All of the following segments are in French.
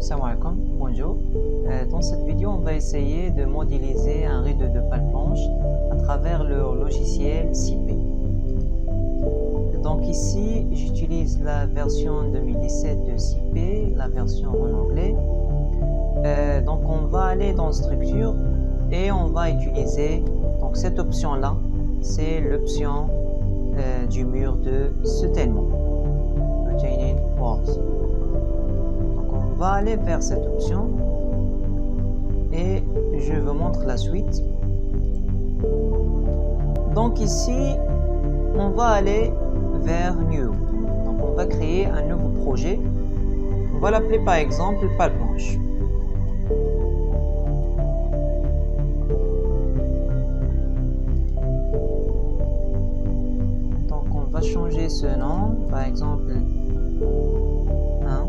Salam alaikum, bonjour. Dans cette vidéo, on va essayer de modéliser un rideau de pale blanche à travers le logiciel CP. Donc ici, j'utilise la version 2017 de CP, la version en anglais. Donc on va aller dans Structure et on va utiliser donc cette option-là. C'est l'option du mur de soutènement. Retaining walls. On va aller vers cette option et je vous montre la suite. Donc ici, on va aller vers New. Donc on va créer un nouveau projet. On va l'appeler par exemple pale blanche. Donc on va changer ce nom, par exemple 1.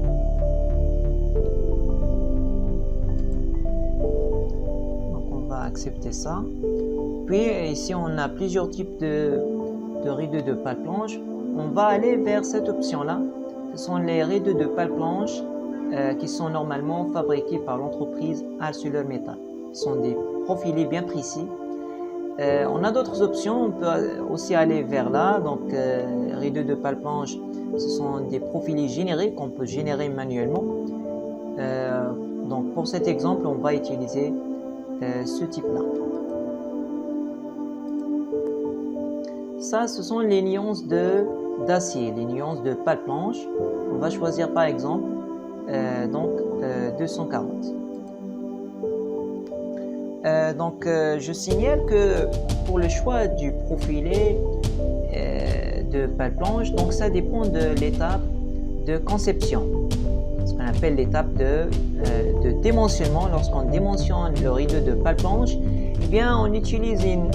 Accepter ça. Puis ici on a plusieurs types de rideaux de pale blanche. On va aller vers cette option là. Ce sont les rideaux de pale blanche qui sont normalement fabriqués par l'entreprise ArcelorMittal. Ce sont des profilés bien précis. On a d'autres options, on peut aussi aller vers là. Donc rideaux de pale blanche, ce sont des profilés générés qu'on peut générer manuellement. Donc pour cet exemple, on va utiliser ce type là. Ça, ce sont les nuances d'acier, les nuances de pale blanche. On va choisir par exemple 240. Je signale que pour le choix du profilé de pale blanche, donc ça dépend de l'étape de conception. Ce qu'on appelle l'étape de dimensionnement. Lorsqu'on dimensionne le rideau de pale blanche, eh bien on utilise une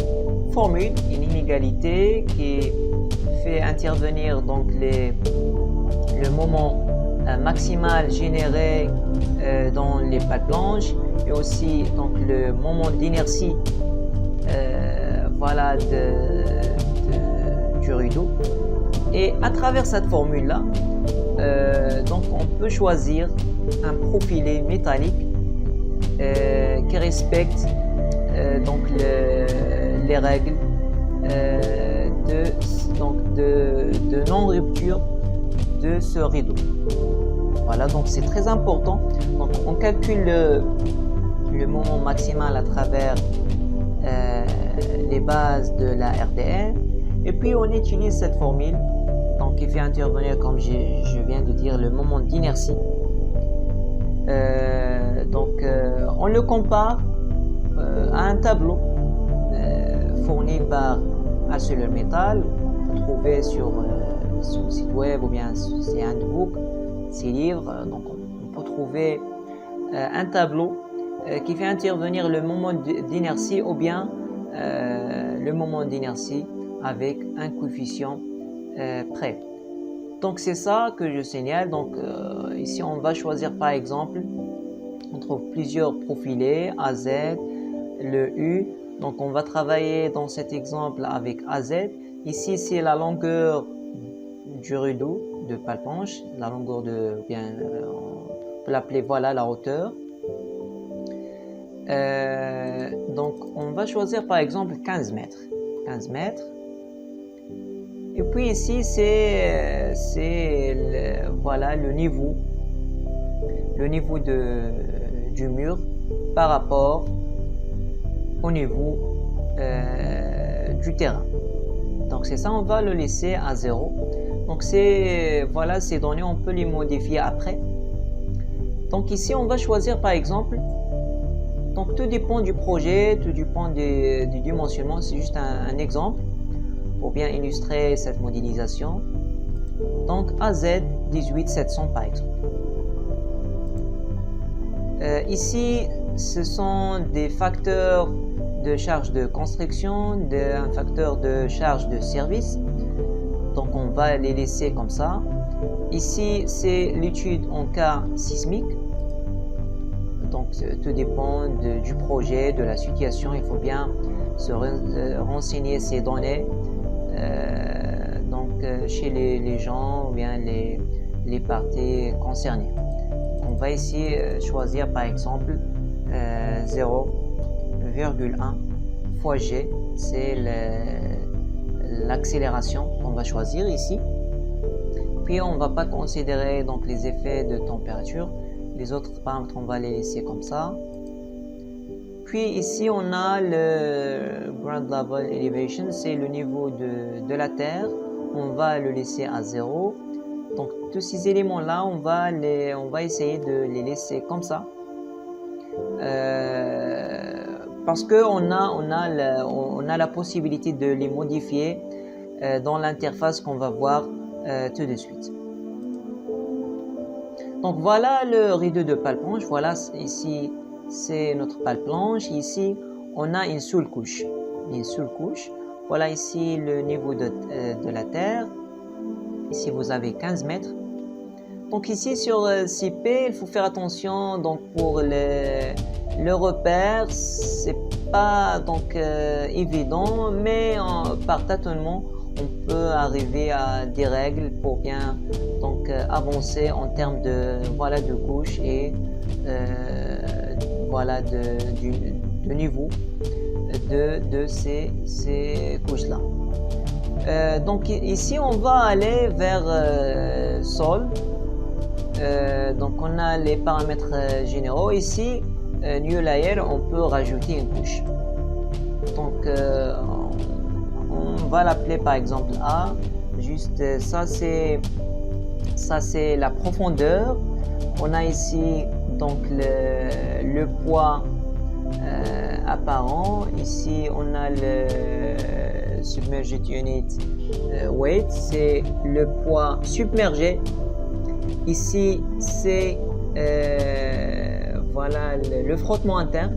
formule, une inégalité qui fait intervenir donc le moment maximal généré dans les pales blanches et aussi donc le moment d'inertie voilà du rideau. Et à travers cette formule là, donc on peut choisir un profilé métallique qui respecte donc les règles de non-rupture de ce rideau. Voilà, donc c'est très important. Donc on calcule le moment maximal à travers les bases de la RDN et puis on utilise cette formule donc qui fait intervenir, comme je viens de dire, le moment d'inertie. On le compare à un tableau fourni par ArcelorMittal. On peut trouver sur son site web ou bien ses handbooks, ses livres. Donc on peut trouver un tableau qui fait intervenir le moment d'inertie ou bien le moment d'inertie avec un coefficient près. Donc c'est ça que je signale. Donc ici on va choisir par exemple, on trouve plusieurs profilés AZ, le U. Donc on va travailler dans cet exemple avec AZ. Ici c'est la longueur du rideau de pale blanche, la longueur on peut l'appeler voilà la hauteur. Donc on va choisir par exemple 15 mètres. Et puis ici c'est voilà le niveau du mur par rapport au niveau du terrain. Donc c'est ça, on va le laisser à 0. Donc voilà, ces données on peut les modifier après. Donc ici on va choisir par exemple, donc tout dépend du projet, tout dépend du dimensionnement. C'est juste un exemple pour bien illustrer cette modélisation. Donc AZ 18700 par exemple. Ici ce sont des facteurs de charge de construction, un facteur de charge de service. Donc on va les laisser comme ça. Ici c'est l'étude en cas sismique. Donc tout dépend du projet, de la situation. Il faut bien se renseigner ces données chez les gens ou bien les parties concernées. on va ici choisir par exemple 0,1 fois g, c'est l'accélération qu'on va choisir ici. Puis on ne va pas considérer donc les effets de température, les autres paramètres on va les laisser comme ça. Puis ici on a le ground level elevation, c'est le niveau de la terre, on va le laisser à 0. Donc tous ces éléments là on va essayer de les laisser comme ça. Parce qu'on a la possibilité de les modifier dans l'interface qu'on va voir tout de suite. Donc voilà le rideau de pale planche. Voilà, ici c'est notre pale planche. Ici on a une seule couche. Voilà ici le niveau de la terre. Ici vous avez 15 mètres. Donc ici sur CP, il faut faire attention. Donc pour le repère, c'est pas donc évident, mais par tâtonnement, on peut arriver à des règles pour bien donc avancer en termes de couche et voilà de niveau de ces couches là. Donc ici on va aller vers sol. Donc on a les paramètres généraux. Ici new layer, on peut rajouter une couche. Donc on va l'appeler par exemple A. Juste ça c'est la profondeur. On a ici donc le poids apparent. Ici on a le submerged unit weight, c'est le poids submergé. Ici c'est voilà le frottement interne.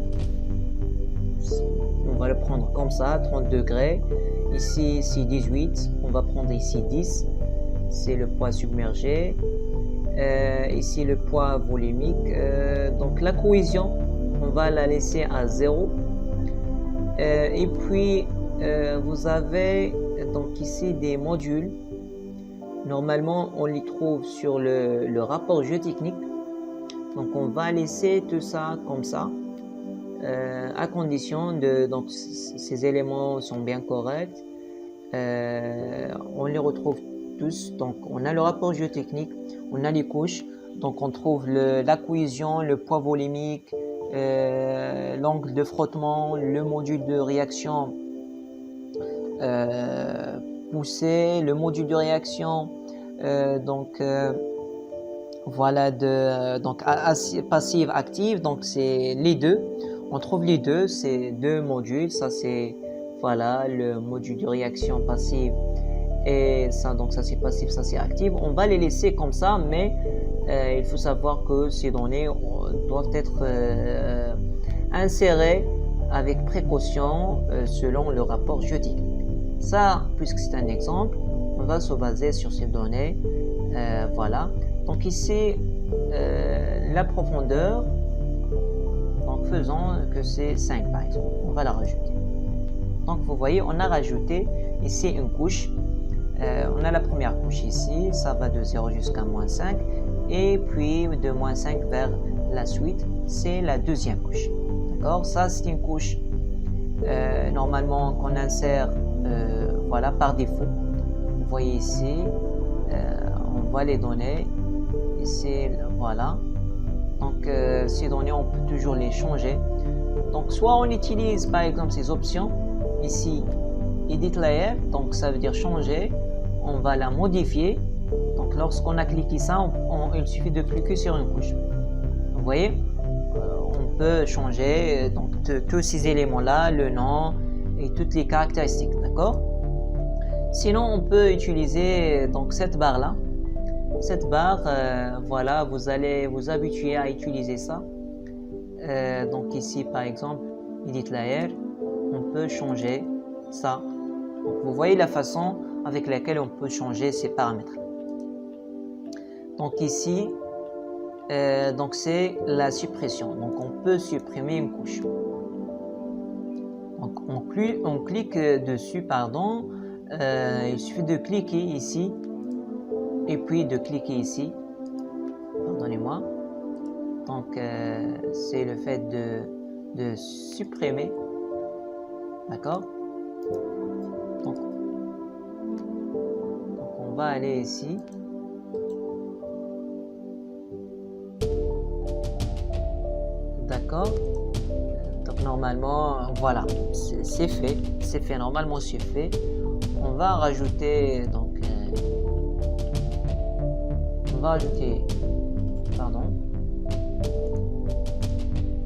On va le prendre comme ça, 30 degrés. Ici c'est 18, on va prendre ici 10, c'est le poids submergé. Ici le poids volumique. Donc la cohésion, on va la laisser à 0. Et puis vous avez donc ici des modules. Normalement on les trouve sur le rapport géotechnique. Donc on va laisser tout ça comme ça, à condition donc ces éléments sont bien corrects. On les retrouve tous. Donc on a le rapport géotechnique, on a les couches, donc on trouve la cohésion, le poids volumique, l'angle de frottement, le module de réaction poussé, le module de réaction voilà donc passive active. Donc c'est les deux, on trouve les deux, c'est deux modules. Ça c'est voilà le module de réaction passive, et ça donc ça c'est passif, ça c'est active. On va les laisser comme ça, mais il faut savoir que ces données doivent être insérées avec précaution selon le rapport géotechnique. Ça, puisque c'est un exemple, on va se baser sur ces données. Voilà. Donc ici la profondeur, donc faisons que c'est 5 par exemple, on va la rajouter. Donc vous voyez, on a rajouté ici une couche. On a la première couche ici, ça va de 0 jusqu'à moins 5, et puis de moins 5 vers la suite, c'est la deuxième couche. D'accord, ça c'est une couche normalement qu'on insère voilà par défaut. Vous voyez ici, on voit les données ici, voilà. Donc ces données on peut toujours les changer. Donc soit on utilise par exemple ces options ici, edit layer, donc ça veut dire changer, on va la modifier. Donc lorsqu'on a cliqué ça, il suffit de cliquer sur une couche. Vous voyez, on peut changer donc tous ces éléments là, le nom et toutes les caractéristiques, d'accord. Sinon on peut utiliser donc cette barre là. Cette barre, voilà, vous allez vous habituer à utiliser ça. Donc ici par exemple, edit layer, on peut changer ça. Donc, vous voyez la façon avec laquelle on peut changer ces paramètres. Donc ici, donc c'est la suppression. Donc on peut supprimer une couche. Donc on clique dessus, pardon. Il suffit de cliquer ici et puis de cliquer ici. Pardonnez-moi. Donc, c'est le fait de supprimer. D'accord? Donc, on va aller ici. D'accord? Donc, normalement, voilà, c'est fait. C'est fait, normalement, c'est fait. On va rajouter, donc, on va ajouter, pardon.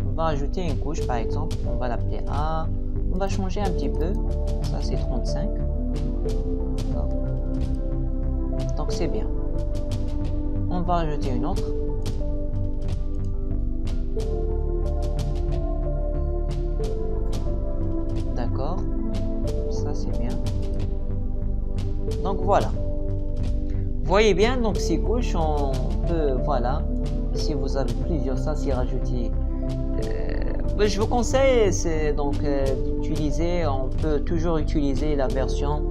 On va ajouter une couche, par exemple. On va l'appeler A. On va changer un petit peu. Ça, c'est 35. Donc, c'est bien. On va ajouter une autre. D'accord. Ça, c'est bien. Donc, voilà. Vous voyez bien, donc, ces couches, on peut, voilà. Si vous avez plusieurs, ça, c'est rajouter. Je vous conseille donc d'utiliser, on peut toujours utiliser la version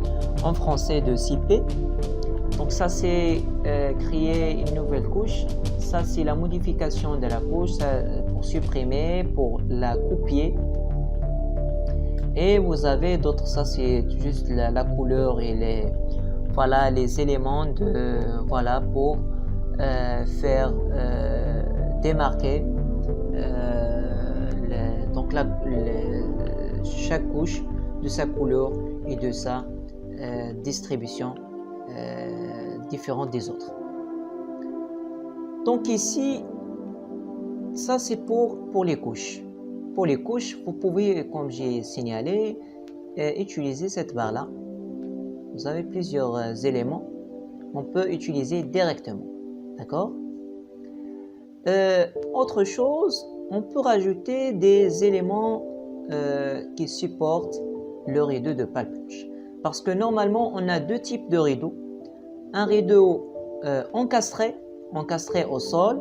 en français de CP. Donc ça c'est créer une nouvelle couche. Ça c'est la modification de la couche pour supprimer, pour la copier. Et vous avez d'autres, ça c'est juste la couleur et les éléments de pour faire démarquer. Donc chaque couche de sa couleur et de sa distribution différente des autres. Donc ici, ça c'est pour les couches. Pour les couches, vous pouvez, comme j'ai signalé, utiliser cette barre là. Vous avez plusieurs éléments. On peut utiliser directement. D'accord? Autre chose, on peut rajouter des éléments qui supportent le rideau de palplanche. Parce que normalement, on a deux types de rideaux. Un rideau encastré au sol.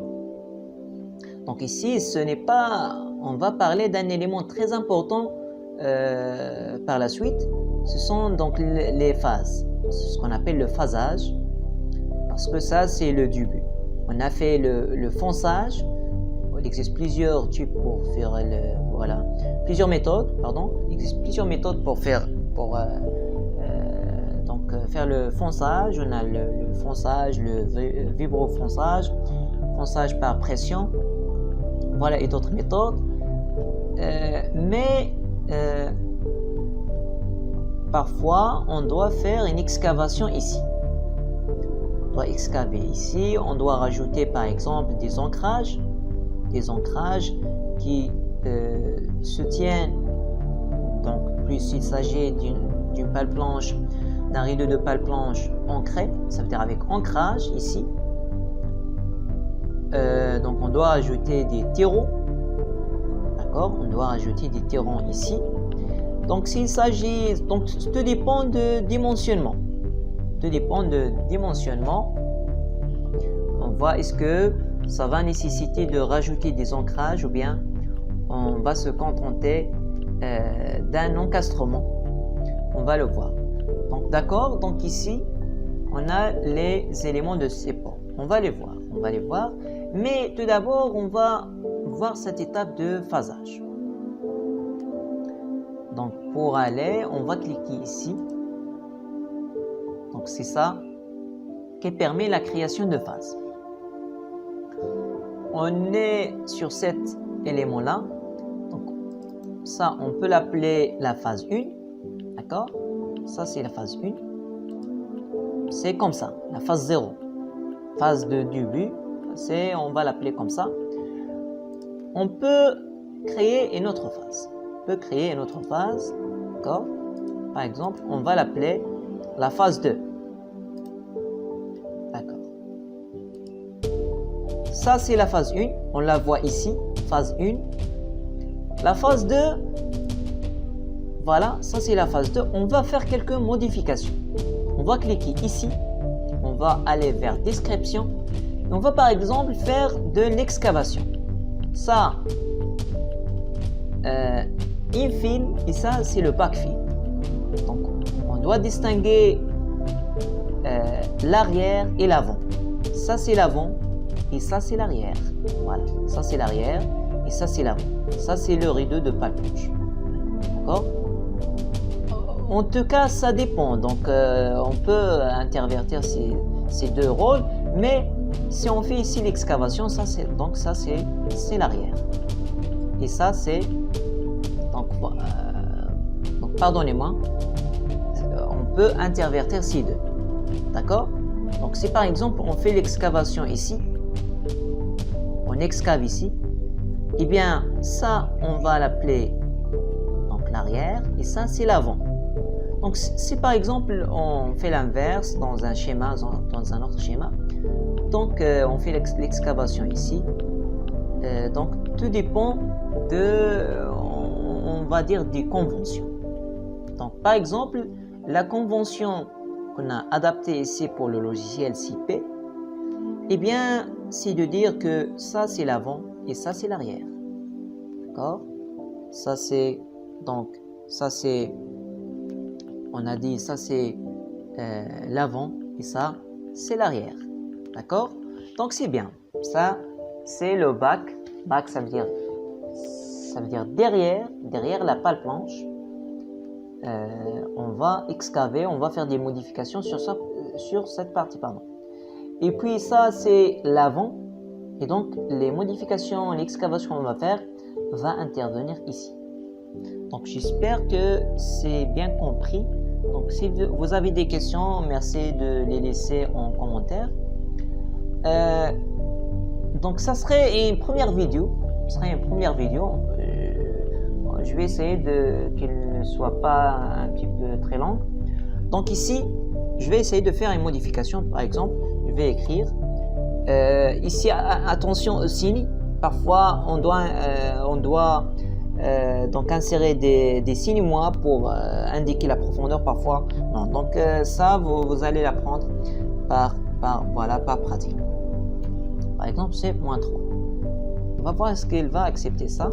Donc ici, ce n'est pas... On va parler d'un élément très important par la suite. Ce sont donc les phases. Ce qu'on appelle le phasage. Parce que ça, c'est le début. On a fait le fonçage. Il existe plusieurs types pour faire plusieurs méthodes, pardon. Il existe plusieurs méthodes pour faire faire le fonçage. On a le fonçage, le vibrofonçage, fonçage par pression, voilà, et d'autres méthodes. Mais parfois, on doit faire une excavation ici. On doit excaver ici. On doit rajouter par exemple des ancrages qui se tiennent. Donc, plus il s'agit d'une palplanche, d'un rideau de palplanche ancré, ça veut dire avec ancrage ici. Donc, on doit ajouter des terreaux. D'accord, on doit ajouter des terreaux ici. Donc, s'il s'agit, donc, tout dépend de dimensionnement. Tout dépend de dimensionnement. On voit est-ce que ça va nécessiter de rajouter des ancrages ou bien on va se contenter d'un encastrement. On va le voir. Donc, d'accord, donc ici, on a les éléments de support. On va les voir. Mais tout d'abord, on va voir cette étape de phasage. Donc, pour aller, on va cliquer ici. Donc, c'est ça qui permet la création de phase. On est sur cet élément-là. Donc, ça, on peut l'appeler la phase 1. D'accord? Ça, c'est la phase 1. C'est comme ça, la phase 0. Phase de début, on va l'appeler comme ça. On peut créer une autre phase. D'accord? Par exemple, on va l'appeler la phase 2. D'accord. Ça, c'est la phase 1. On la voit ici, phase 1. La phase 2, voilà, ça c'est la phase 2. On va faire quelques modifications. On va cliquer ici. On va aller vers description. Et on va par exemple faire de l'excavation. Ça, infill, et ça c'est le backfill. Donc, on doit distinguer l'arrière et l'avant. Ça c'est l'avant. et ça c'est l'arrière. Voilà, ça c'est l'arrière et ça c'est l'avant. Ça c'est le rideau de pale blanche. D'accord? En tout cas, ça dépend. Donc, on peut intervertir ces deux rôles, mais si on fait ici l'excavation, ça c'est l'arrière. Et ça c'est donc pardonnez-moi. On peut intervertir ces deux. D'accord? Donc, si par exemple on fait l'excavation ici, on excave ici, eh bien ça on va l'appeler donc l'arrière et ça c'est l'avant. Donc, si par exemple on fait l'inverse dans un schéma, dans un autre schéma, donc on fait l'excavation ici. Donc, tout dépend on va dire, des conventions. Donc, par exemple, la convention qu'on a adaptée ici pour le logiciel CP, eh bien, c'est de dire que ça c'est l'avant et ça c'est l'arrière. D'accord? Ça c'est on a dit ça c'est l'avant et ça c'est l'arrière. D'accord? Donc c'est bien. Ça c'est le back. Back ça veut dire derrière la pale blanche. On va excaver, on va faire des modifications sur cette partie, pardon. Et puis ça c'est l'avant. Et donc les modifications, l'excavation qu'on va faire va intervenir ici. Donc j'espère que c'est bien compris. Donc si vous avez des questions, merci de les laisser en commentaire. Donc ça serait une première vidéo. Je vais essayer qu'il ne soit pas un petit peu très long. Donc ici, je vais essayer de faire une modification. Par exemple, je vais écrire ici, attention au signe. Parfois, on doit donc insérer des signes moins pour indiquer la profondeur. Parfois, non. Donc ça, vous allez l'apprendre par pratique. Par exemple, c'est -3. On va voir est-ce qu'il va accepter ça.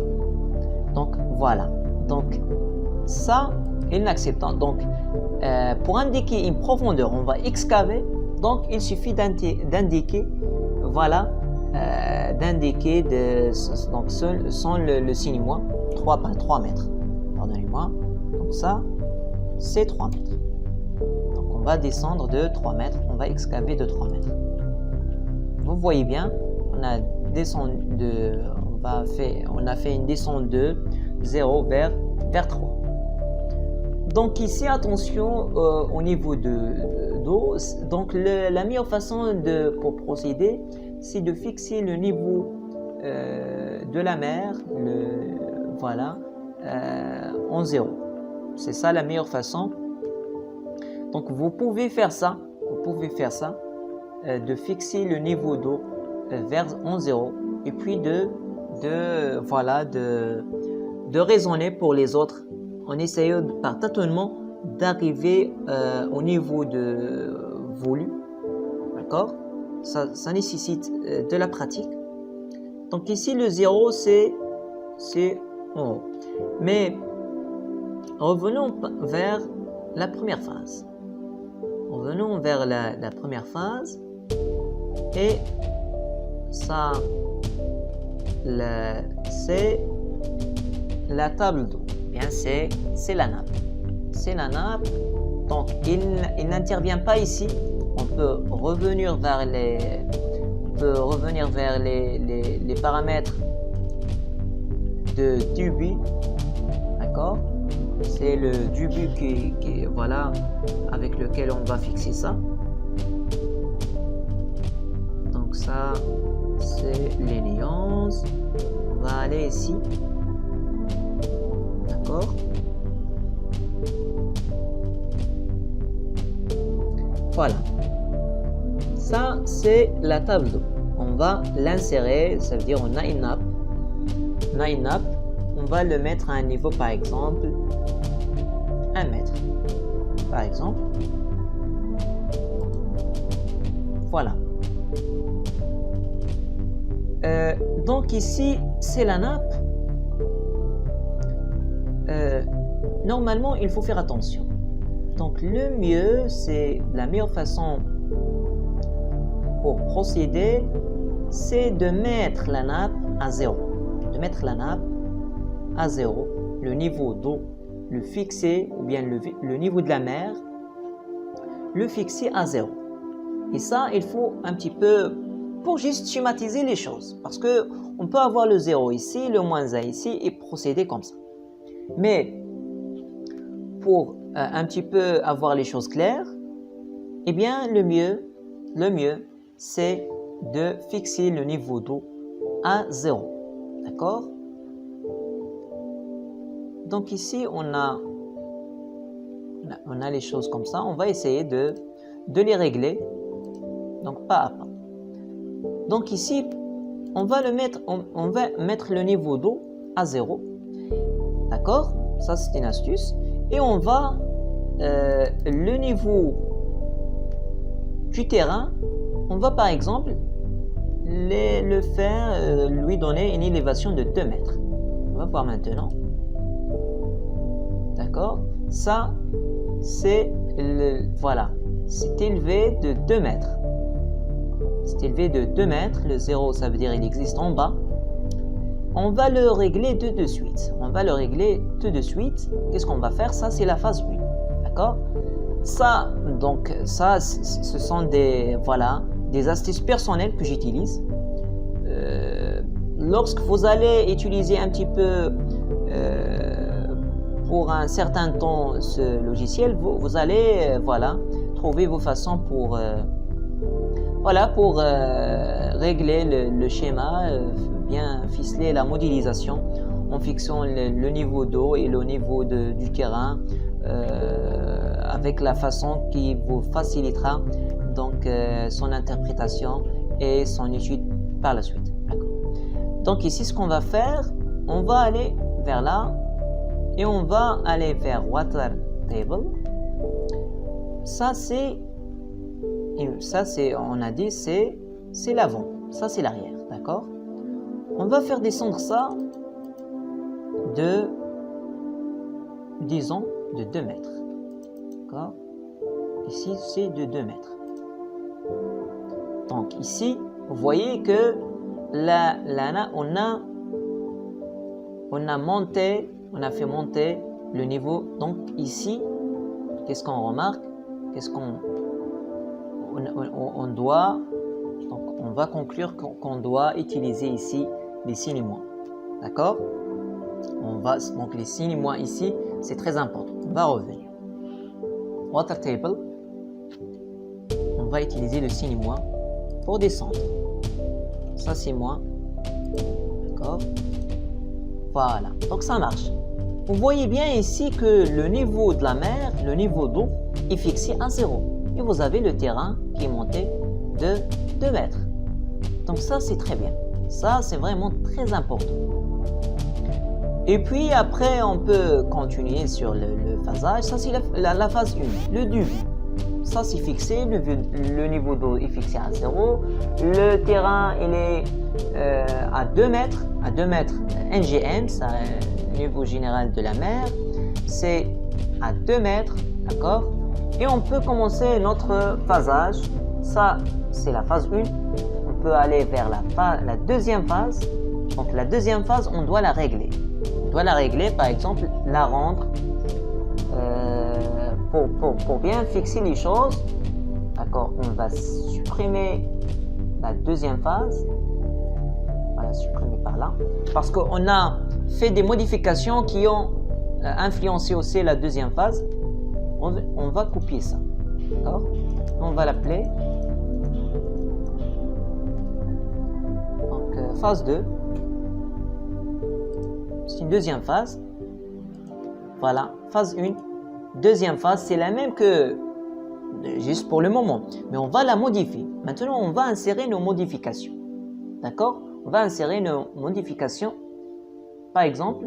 Donc voilà. Donc ça, il n'accepte pas. Donc pour indiquer une profondeur, on va excaver. Donc il suffit d'indiquer, voilà, d'indiquer donc sans le signe moins 3 mètres. Pardonnez-moi. Donc ça, c'est 3 mètres. Donc on va descendre de 3 mètres. On va excaver de 3 mètres. Vous voyez bien, on a fait une descente de 0 vers 3. Donc ici, attention au niveau d'eau. Donc la meilleure façon pour procéder, c'est de fixer le niveau de la mer, en 0. C'est ça la meilleure façon. Donc vous pouvez faire ça. De fixer le niveau d'eau en 0 et puis de raisonner pour les autres en essayant par tâtonnement d'arriver au niveau de volume. D'accord? Ça nécessite de la pratique. Donc ici le 0 c'est en haut. Mais revenons vers la première phase. Revenons vers la première phase. Et ça, c'est la table d'eau. Bien, c'est la nappe. C'est la nappe. Donc, il n'intervient pas ici. On peut revenir vers les paramètres de début. D'accord? C'est le début voilà, avec lequel on va fixer ça. Donc ça, c'est les nuances. On va aller ici. D'accord? Voilà. Ça, c'est la table d'eau. On va l'insérer, ça veut dire on a une nappe. On va le mettre à un niveau, par exemple, 1 mètre. Par exemple. Voilà. Donc ici, c'est la nappe. Normalement, il faut faire attention. Donc le mieux, c'est la meilleure façon pour procéder, c'est de mettre la nappe à 0. De mettre la nappe à 0, le niveau d'eau, le fixer, ou bien le niveau de la mer, le fixer à 0. Et ça, il faut un petit peu, pour juste schématiser les choses. Parce que on peut avoir le 0 ici, le moins 1 ici, et procéder comme ça. Mais, pour un petit peu avoir les choses claires, eh bien, le mieux, c'est de fixer le niveau d'eau à 0. D'accord? Donc ici, on a les choses comme ça. On va essayer de les régler. Donc, pas à pas. Donc ici, on va mettre le niveau d'eau à 0. D'accord? Ça, c'est une astuce. Et on va, le niveau du terrain, on va par exemple lui donner une élévation de 2 mètres. On va voir maintenant. D'accord? Ça, c'est voilà. C'est élevé de 2 mètres. C'est élevé de 2 mètres. Le 0, ça veut dire il existe en bas. On va le régler tout de suite. Qu'est-ce qu'on va faire? Ça, c'est la phase 1. D'accord? Ça, donc, ça, ce sont des astuces personnelles que j'utilise. Lorsque vous allez utiliser un petit peu pour un certain temps ce logiciel, vous allez trouver vos façons pour régler le schéma, bien ficeler la modélisation en fixant le niveau d'eau et le niveau du terrain avec la façon qui vous facilitera donc son interprétation et son étude par la suite. Donc ici, ce qu'on va faire, on va aller vers là et on va aller vers Water Table. Ça c'est, on a dit, c'est l'avant. Ça c'est l'arrière, d'accord? On va faire descendre ça de, disons, de 2 mètres. D'accord? Ici, c'est de 2 mètres. Donc ici, vous voyez que on a fait monter le niveau. Donc ici, qu'est-ce qu'on remarque? On va conclure qu'on doit utiliser ici les signes moins. D'accord? Donc les signes moins ici, c'est très important. On va revenir. Water Table. On va utiliser le signe moins pour descendre. Ça c'est moins. D'accord? Voilà. Donc ça marche. Vous voyez bien ici que le niveau de la mer, le niveau d'eau, est fixé à 0. Et vous avez le terrain qui est monté de 2 mètres. Donc ça c'est très bien. Ça c'est vraiment très important. Et puis après on peut continuer sur le phasage. Ça c'est la phase 1, le début. Ça c'est fixé, le niveau d'eau est fixé à 0. Le terrain il est à 2 mètres, NGM, c'est le niveau général de la mer. C'est à 2 mètres, d'accord? Et on peut commencer notre phasage. Ça c'est la phase 1. On peut aller vers la deuxième phase. Donc la deuxième phase, on doit la régler. On doit la régler, par exemple, la rendre pour bien fixer les choses. D'accord, on va supprimer la deuxième phase. On va la supprimer par là. Parce qu'on a fait des modifications qui ont influencé aussi la deuxième phase. On va copier ça. D'accord, on va l'appeler phase 2. C'est une deuxième phase. Voilà, phase 1. Deuxième phase, c'est la même que juste pour le moment, mais on va la modifier. Maintenant, on va insérer nos modifications. D'accord? On va insérer nos modifications. Par exemple,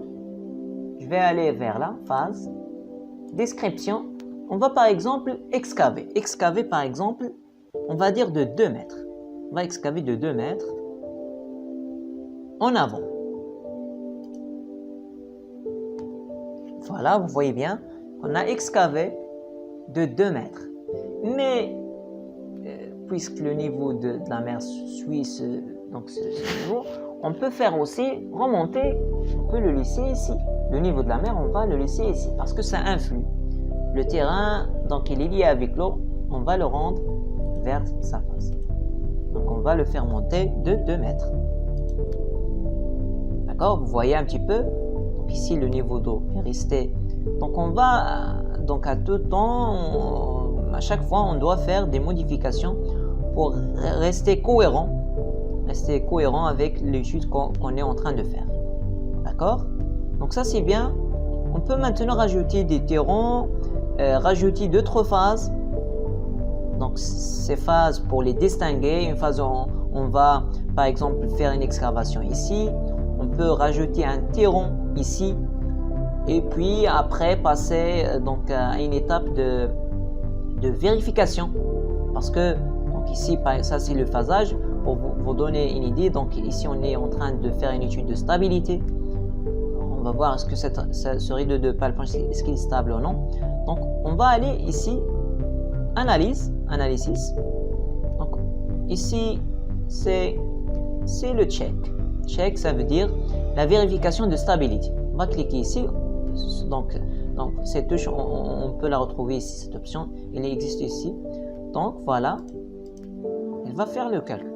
je vais aller vers la phase description. On va par exemple excaver. Excaver par exemple, on va dire de 2 mètres. On va excaver de 2 mètres en avant. Voilà, vous voyez bien, on a excavé de 2 mètres. Mais puisque le niveau de la mer suit donc ce niveau, on peut faire aussi remonter, on peut le laisser ici. Le niveau de la mer, on va le laisser ici parce que ça influe. Le terrain, donc il est lié avec l'eau, on va le rendre vers sa face. Donc on va le faire monter de 2 mètres. D'accord, vous voyez un petit peu. Donc ici le niveau d'eau est resté. Donc on va, donc à tout temps, à chaque fois on doit faire des modifications pour rester cohérent avec l'étude qu'on est en train de faire. D'accord? Donc ça c'est bien. On peut maintenant rajouter des terrons, rajouter d'autres phases. Donc ces phases pour les distinguer, une phase où on va par exemple faire une excavation ici, on peut rajouter un terron ici et puis après passer donc à une étape de vérification parce que donc ici ça c'est le phasage pour vous donner une idée. Donc ici on est en train de faire une étude de stabilité. On va voir est-ce que ce rideau de palpage est-ce qu'il est stable ou non. Donc on va aller ici analyse. Donc ici c'est le check. Check ça veut dire la vérification de stabilité. On va cliquer ici. Donc cette touche on peut la retrouver ici, cette option elle existe ici. Donc voilà, elle va faire le calcul,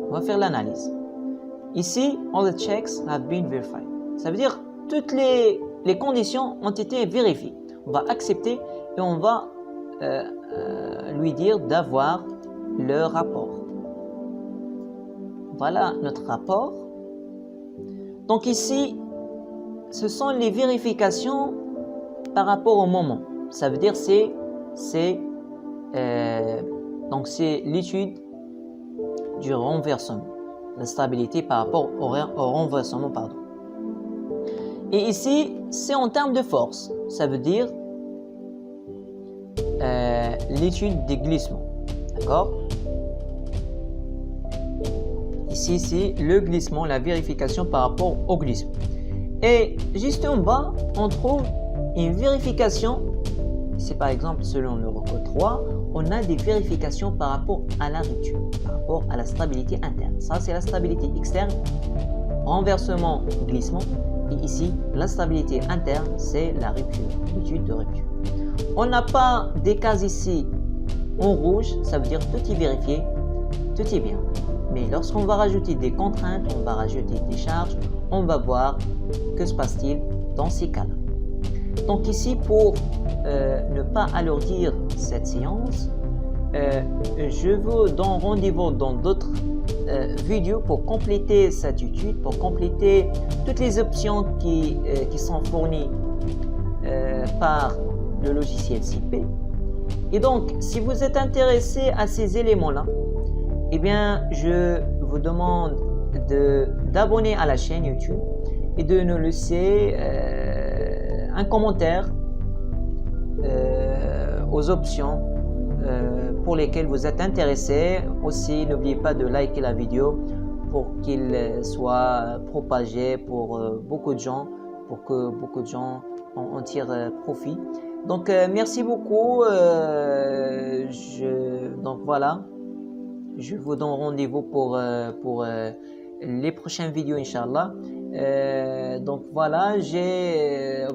on va faire l'analyse. Ici all the checks have been verified, ça veut dire toutes les conditions ont été vérifiées. On va accepter et on va lui dire d'avoir le rapport. Voilà notre rapport. Donc ici ce sont les vérifications par rapport au moment. Ça veut dire donc c'est l'étude du renversement, la stabilité par rapport au renversement, pardon. Et ici c'est en termes de force. Ça veut dire l'étude des glissements. D'accord? Ici c'est le glissement, la vérification par rapport au glissement. Et juste en bas, on trouve une vérification. C'est par exemple selon le record 3, on a des vérifications par rapport à la rupture, par rapport à la stabilité interne. Ça, c'est la stabilité externe, renversement, glissement. Et ici, la stabilité interne, c'est la rupture, l'étude de rupture. On n'a pas des cases ici en rouge, ça veut dire tout est vérifié, tout est bien. Mais lorsqu'on va rajouter des contraintes, on va rajouter des charges, on va voir que se passe-t-il dans ces cas-là. Donc ici, pour ne pas alourdir cette séance, je vous donne rendez-vous dans d'autres vidéos pour compléter cette étude, pour compléter toutes les options qui sont fournies par le logiciel CP. Et donc, si vous êtes intéressé à ces éléments-là, eh bien, je vous demande d'abonner à la chaîne YouTube et de nous laisser un commentaire aux options pour lesquelles vous êtes intéressé. Aussi, n'oubliez pas de liker la vidéo pour qu'il soit propagé pour beaucoup de gens, pour que beaucoup de gens en tirent profit. Donc, merci beaucoup. Donc voilà, je vous donne rendez-vous pour les prochaines vidéos, Inch'Allah. Donc voilà, j'ai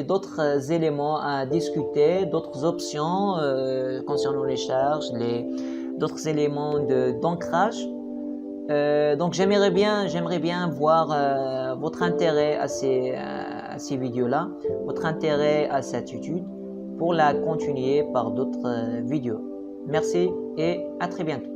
d'autres éléments à discuter, d'autres options concernant les charges, d'autres éléments d'ancrage. Donc j'aimerais bien voir votre intérêt à ces vidéos-là, votre intérêt à cette étude pour la continuer par d'autres vidéos. Merci et à très bientôt.